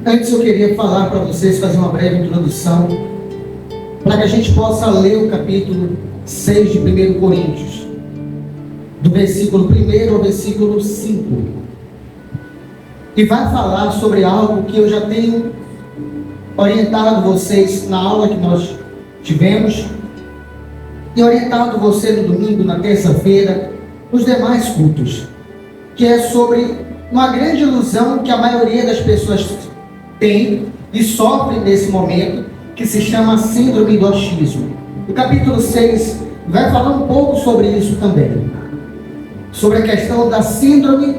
Antes eu queria falar para vocês, fazer uma breve introdução, para que a gente possa ler o capítulo 6 de 1 Coríntios, do versículo 1 ao versículo 5. E vai falar sobre algo que eu já tenho orientado vocês na aula que nós tivemos, e orientado você no domingo, na terça-feira, nos demais cultos, que é sobre uma grande ilusão que a maioria das pessoas tem e sofre nesse momento, que se chama síndrome do achismo. O capítulo 6 vai falar um pouco sobre isso também, sobre a questão da síndrome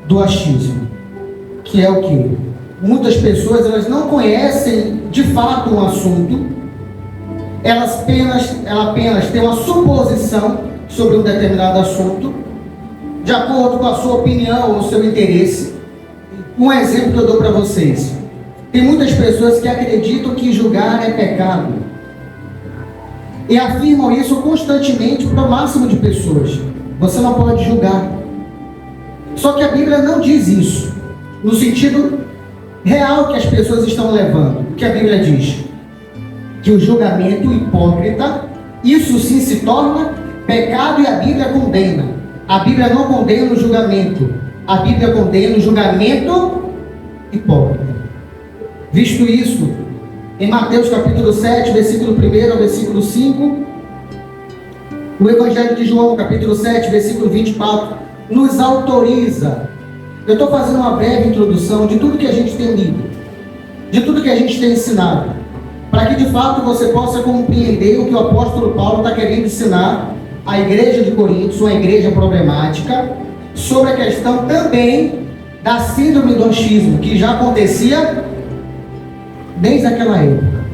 do achismo, que é o que? Muitas pessoas elas não conhecem de fato um assunto, ela apenas tem uma suposição sobre um determinado assunto, de acordo com a sua opinião ou o seu interesse. Um exemplo que eu dou para vocês: tem muitas pessoas que acreditam que julgar é pecado, e afirmam isso constantemente para o máximo de pessoas. Você não pode julgar. Só que a Bíblia não diz isso, no sentido real que as pessoas estão levando. O que a Bíblia diz? Que o julgamento hipócrita, isso sim se torna pecado, e a Bíblia condena. A Bíblia não condena o julgamento, a Bíblia condena o julgamento hipócrita. Visto isso, em Mateus capítulo 7, versículo 1 ao versículo 5, o Evangelho de João, capítulo 7, versículo 24, nos autoriza. Eu estou fazendo uma breve introdução de tudo que a gente tem lido, de tudo que a gente tem ensinado, para que de fato você possa compreender o que o apóstolo Paulo está querendo ensinar à igreja de Coríntios, uma igreja problemática, sobre a questão também da síndrome do achismo, que já acontecia desde aquela época.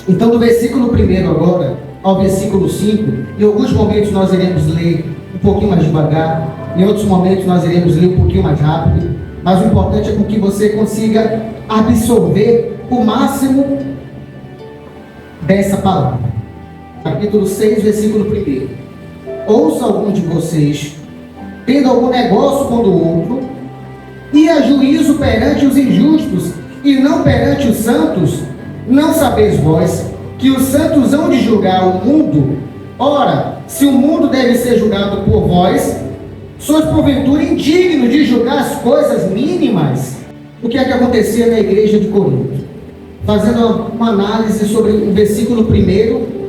Então, do versículo 1 agora ao versículo 5, em alguns momentos nós iremos ler um pouquinho mais devagar, em outros momentos nós iremos ler um pouquinho mais rápido, mas o importante é com que você consiga absorver o máximo dessa palavra. Capítulo 6, versículo 1. Ouça algum de vocês, tendo algum negócio com o outro, e a juízo perante os injustos, e não perante os santos. Não sabeis vós que os santos hão de julgar o mundo? Ora, se o mundo deve ser julgado por vós, sois porventura indignos de julgar as coisas mínimas? O que é que acontecia na igreja de Corinto? Fazendo uma análise sobre o versículo 1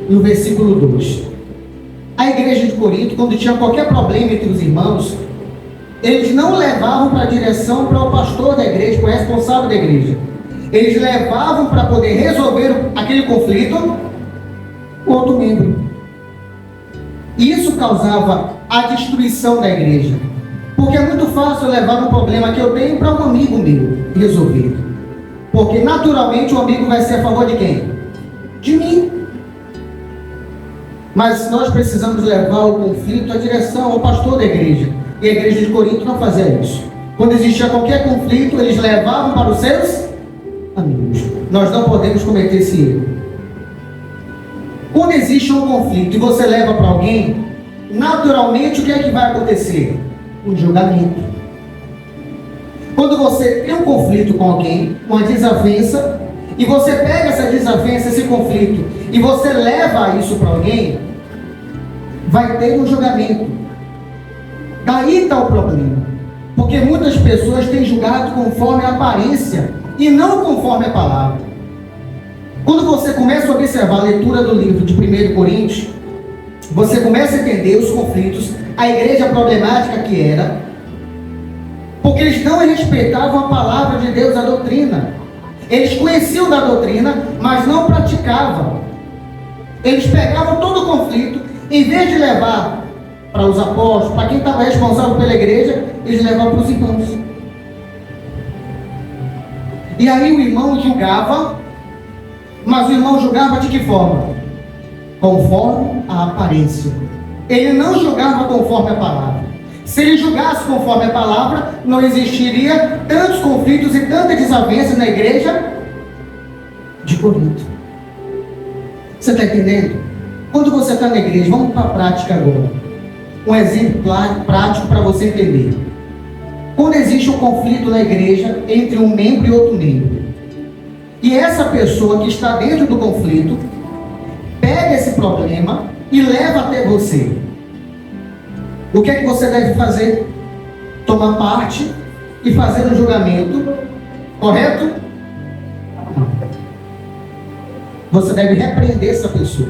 e o versículo 2. A igreja de Corinto, quando tinha qualquer problema entre os irmãos, eles não levavam para a direção, para o pastor da igreja, para o responsável da igreja. Eles levavam para poder resolver aquele conflito com outro membro. Isso causava a destruição da igreja, porque é muito fácil levar um problema que eu tenho para um amigo meu resolver, porque naturalmente o amigo vai ser a favor de quem? De mim. Mas nós precisamos levar o conflito à direção, ao pastor da igreja. E a igreja de Corinto não fazia isso. Quando existia qualquer conflito, eles levavam para os seus amigos. Nós não podemos cometer esse erro. Quando existe um conflito e você leva para alguém, naturalmente o que é que vai acontecer? Um julgamento. Quando você tem um conflito com alguém, uma desavença, e você pega essa desavença, esse conflito, e você leva isso para alguém, vai ter um julgamento. Daí está o problema, porque muitas pessoas têm julgado conforme a aparência e não conforme a palavra. Quando você começa a observar a leitura do livro de 1 Coríntios, você começa a entender os conflitos, a igreja problemática que era, porque eles não respeitavam a palavra de Deus, a doutrina. Eles conheciam da doutrina, mas não praticavam. Eles pegavam todo o conflito, em vez de levar para os apóstolos, para quem estava responsável pela igreja, eles levavam para os irmãos. E aí o irmão julgava, mas o irmão julgava de que forma? Conforme a aparência. Ele não julgava conforme a palavra. Se ele julgasse conforme a palavra, não existiria tantos conflitos e tantas desavenças na igreja de Corinto. Você está entendendo? Quando você está na igreja, vamos para a prática agora. Um exemplo prático para você entender. quando existe um conflito na igreja entre um membro e outro membro, e essa pessoa que está dentro do conflito pega esse problema e leva até você, o que é que você deve fazer? Tomar parte e fazer um julgamento, correto? Você deve repreender essa pessoa,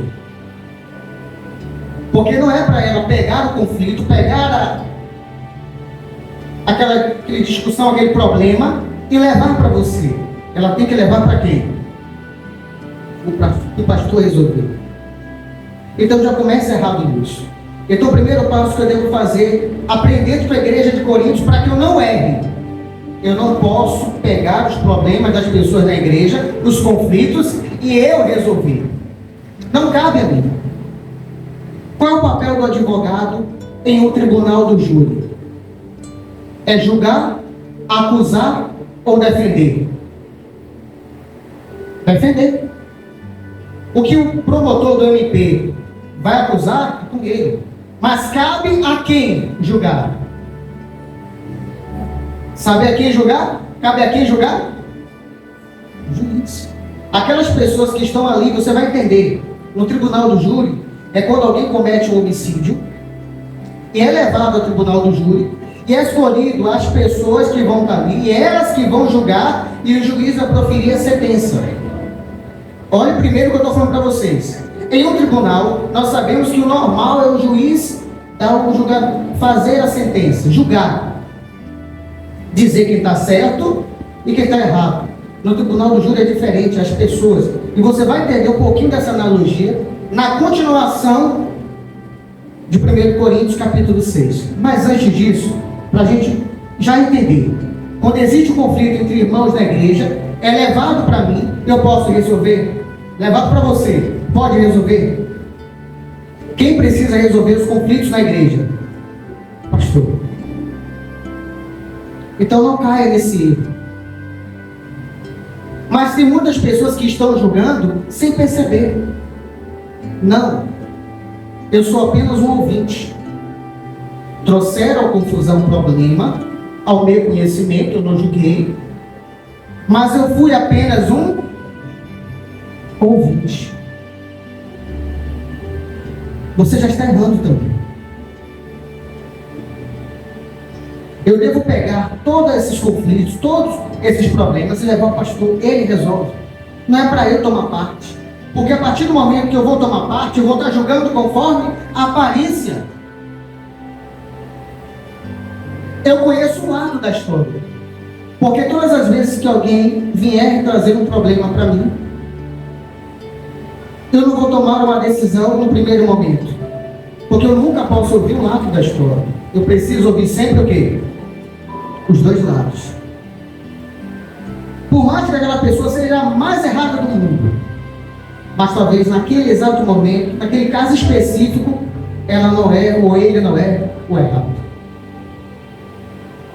porque não é para ela pegar o conflito, pegar aquela discussão, aquele problema e levar para você. Ela tem que levar para quem? O pastor resolver. Então já começa errado nisso. Então o primeiro passo que eu devo fazer, aprender com a igreja de Coríntios para que eu não erre. Eu não posso pegar os problemas das pessoas na igreja, os conflitos, e eu resolver. Não cabe a mim. Qual é o papel do advogado em um tribunal do júri? É julgar, acusar ou defender? Defender. O que o promotor do MP vai acusar é com ele. Mas cabe a quem julgar? Sabe a quem julgar? Cabe a quem julgar? O juiz. Aquelas pessoas que estão ali, você vai entender, no tribunal do júri, é quando alguém comete um homicídio e é levado ao tribunal do júri e é escolhido as pessoas que vão estar ali, e elas que vão julgar, e o juiz vai proferir a sentença. Olha primeiro o que eu estou falando para vocês. Em um tribunal, nós sabemos que o normal é o juiz fazer a sentença, julgar, dizer quem está certo e quem está errado. No tribunal do júri é diferente, as pessoas. E você vai entender um pouquinho dessa analogia na continuação de 1 Coríntios capítulo 6. Mas antes disso, para a gente já entender, quando existe um conflito entre irmãos na igreja, é levado para mim, eu posso resolver? Levado para você, pode resolver? Quem precisa resolver os conflitos na igreja? Pastor. Então não caia nesse erro. Mas tem muitas pessoas que estão julgando sem perceber. Não, eu sou apenas um ouvinte. Trouxeram a confusão, um problema, ao meu conhecimento, eu não julguei, mas eu fui apenas um ouvinte. Você já está errando também. Eu devo pegar todos esses conflitos, todos esses problemas e levar ao pastor, ele resolve. Não é para eu tomar parte. Porque a partir do momento que eu vou tomar parte, eu vou estar julgando conforme a aparência. Eu conheço um lado da história. Porque todas as vezes que alguém vier trazer um problema para mim, eu não vou tomar uma decisão no primeiro momento. Porque eu nunca posso ouvir um lado da história. Eu preciso ouvir sempre o quê? Os dois lados. Por mais que aquela pessoa seja a mais errada do mundo, mas talvez naquele exato momento, naquele caso específico, ela não é, ou ele não é, o errado.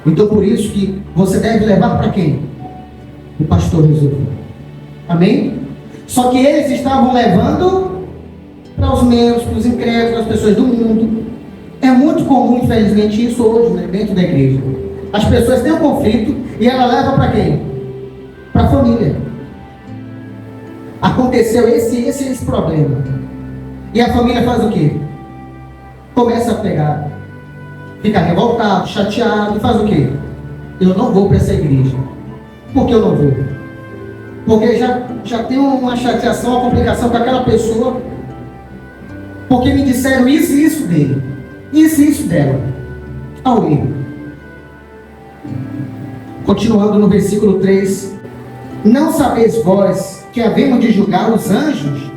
Então por isso que você deve levar para quem? O pastor resolveu. Amém? Só que eles estavam levando para os meus, para os incrédulos, para as pessoas do mundo. É muito comum, infelizmente, isso hoje, né, dentro da igreja. As pessoas têm um conflito e ela leva para quem? Para a família. Aconteceu esse problema. E a família faz o quê? Começa a pegar, fica revoltado, chateado, e faz o quê? Eu não vou para essa igreja. Por que eu não vou? Porque já tem uma chateação, uma complicação com aquela pessoa, porque me disseram isso e isso dele, isso e isso dela. Ao erro. Continuando no versículo 3. Não sabeis vós que havemos de julgar os anjos?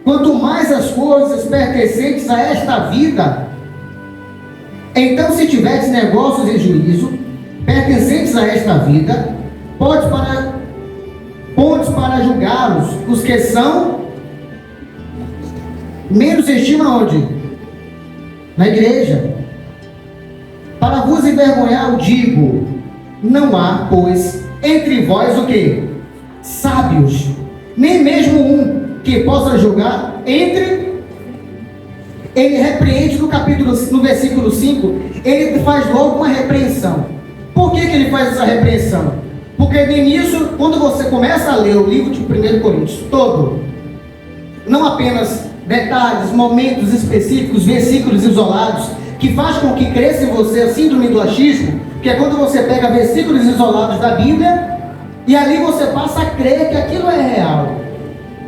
Quanto mais as coisas pertencentes a esta vida. Então, se tiveres negócios em juízo, pertencentes a esta vida, pontes para julgá-los, os que são menos estima onde? Na igreja. Para vos envergonhar, eu digo, não há, pois, entre vós o que? Sábios, nem mesmo um que possa julgar entre. Ele repreende no versículo 5, ele faz logo uma repreensão. Por que ele faz essa repreensão? Porque no início, quando você começa a ler o livro de 1 Coríntios todo, não apenas detalhes, momentos específicos, versículos isolados, que faz com que cresça em você a síndrome do achismo, que é quando você pega versículos isolados da Bíblia e ali você passa a crer que aquilo é real.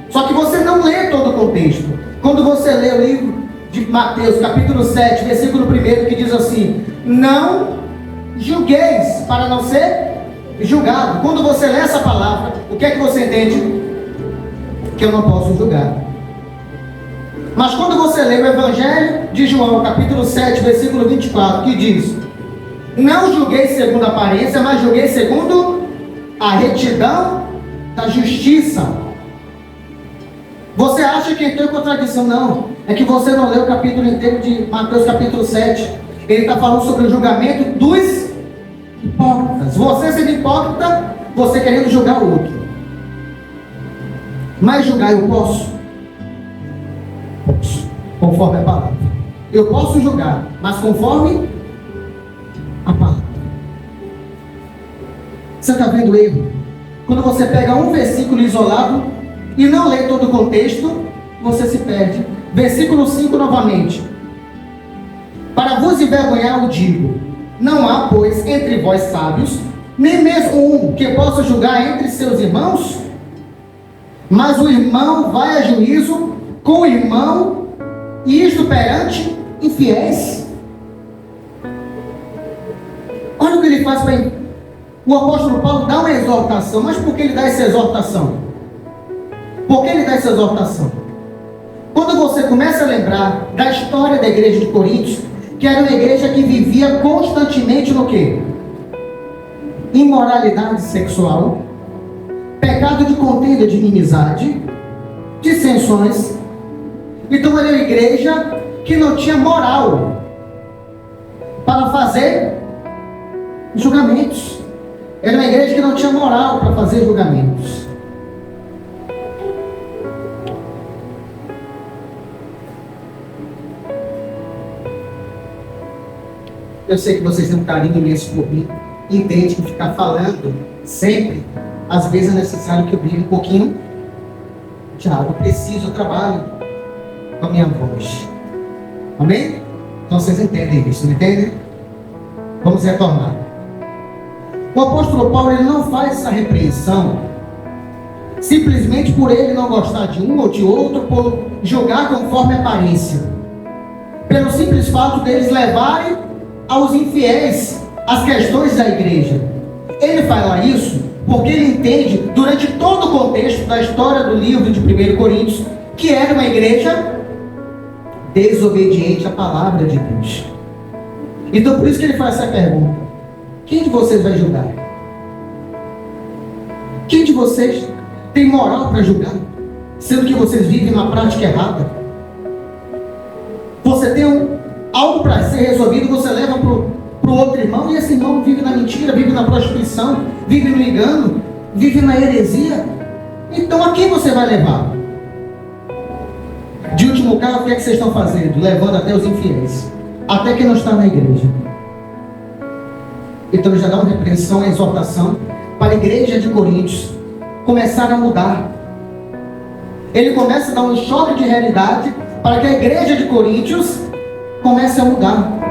Só que você não lê todo o contexto. Quando você lê o livro de Mateus, capítulo 7, versículo 1, que diz assim: não julgueis para não ser julgado. Quando você lê essa palavra, o que é que você entende? Que eu não posso julgar. Mas quando você lê o Evangelho de João, capítulo 7, versículo 24, que diz: não julguei segundo a aparência, mas julguei segundo a retidão da justiça. Você acha que tem contradição? Não. É que você não leu o capítulo inteiro de Mateus, capítulo 7. Ele está falando sobre o julgamento dos hipócritas. Você sendo hipócrita, você querendo julgar o outro. Mas julgar eu posso? Posso, conforme a palavra. Eu posso julgar, mas conforme a palavra. Você está vendo o erro? Quando você pega um versículo isolado e não lê todo o contexto, você se perde. Versículo 5 novamente: para vos envergonhar eu digo, não há pois entre vós sábios, nem mesmo um que possa julgar entre seus irmãos, mas o irmão vai a juízo com o irmão, e isto perante infiéis. Olha o que ele faz para o apóstolo Paulo dá uma exortação. Mas por que ele dá essa exortação? Por que ele dá essa exortação? Quando você começa a lembrar da história da igreja de Coríntios, que era uma igreja que vivia constantemente no quê? Imoralidade sexual, pecado de contenda, de inimizade, dissensões. Então era uma igreja que não tinha moral para fazer julgamentos. Era uma igreja que não tinha moral para fazer julgamentos. Eu sei que vocês têm um carinho imenso por mim, entende que ficar falando sempre, às vezes é necessário que eu brilhe um pouquinho de água. Eu preciso, eu trabalho com a minha voz. Amém? Então vocês entendem isso, não entendem? Vamos retornar. O apóstolo Paulo, ele não faz essa repreensão simplesmente por ele não gostar de um ou de outro, por julgar conforme a aparência, pelo simples fato deles levarem aos infiéis as questões da igreja. Ele fala isso porque ele entende, durante todo o contexto da história do livro de 1 Coríntios, que era uma igreja desobediente à palavra de Deus. Então por isso que ele faz essa pergunta: quem de vocês vai julgar? Quem de vocês tem moral para julgar, sendo que vocês vivem uma prática errada? Você tem algo para ser resolvido, você leva para o outro irmão, e esse irmão vive na mentira, vive na prostituição, vive no engano, vive na heresia. Então a quem você vai levar? De último caso, o que é que vocês estão fazendo? Levando até os infiéis, até quem não está na igreja. Então ele já dá uma repreensão, uma exortação para a igreja de Coríntios começar a mudar. Ele começa a dar um choque de realidade para que a igreja de Coríntios comece a mudar.